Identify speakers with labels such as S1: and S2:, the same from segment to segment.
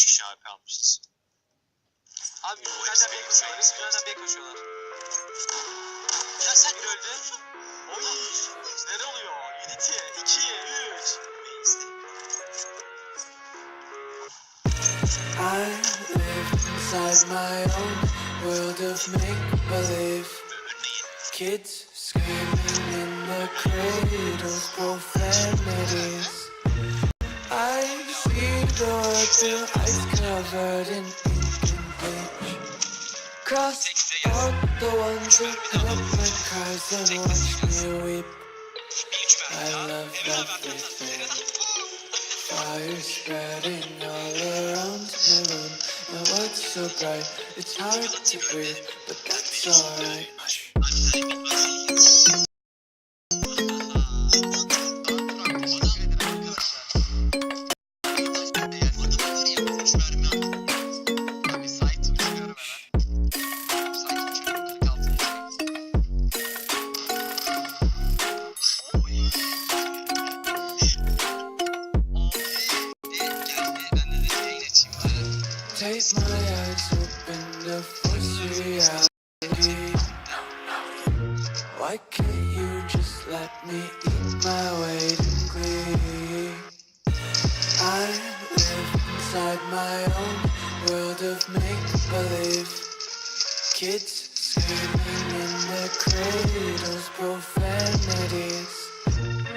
S1: 3 kişi abi kalmışız.
S2: Abi üstlerden beni koşuyorlar. Üstlerden beni koşuyorlar. Ya sen öldün. Oy. Ne oluyor? Unity 2 3.
S3: I live inside my own world of make-believe. Kids screaming in the cradles, profanities. I see the world through ice covered in ink and bleach. Cross out the ones who heard my cries and watched me weep. I love everything. Fire spreading all around my room. My world's so bright, it's hard to breathe, but that's alright. Take my eyes open to force reality. Why can't you just let me eat my weight in glee? I live inside my own world of make-believe. Kids screaming in their cradles, profanities.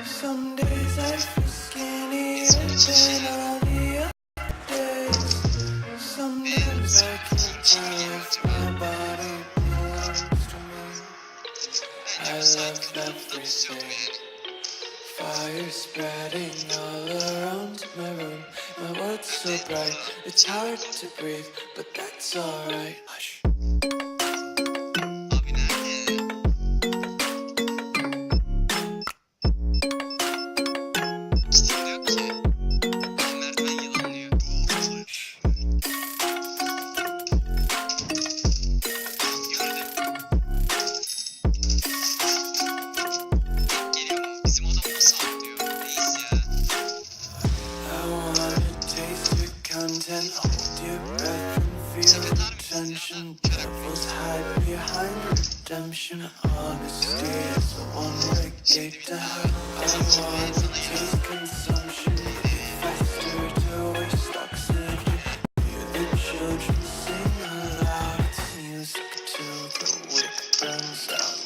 S3: Some days I feel skinnier than all the other days. Sometimes I can't tell if my body belongs to me. I love everything. Fire spreading all around my room. My world's so bright, it's hard to breathe, but that's alright. Hush. Hold your breath and feel the tension. Devils hide behind redemption. Honesty is a one-way gate to hell. I wanna taste consumption. Faster to waste oxygen. Hear the children sing aloud. It's music till the wick burns out.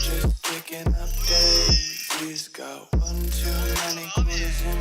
S3: Just picking up daisies, got one too many clues in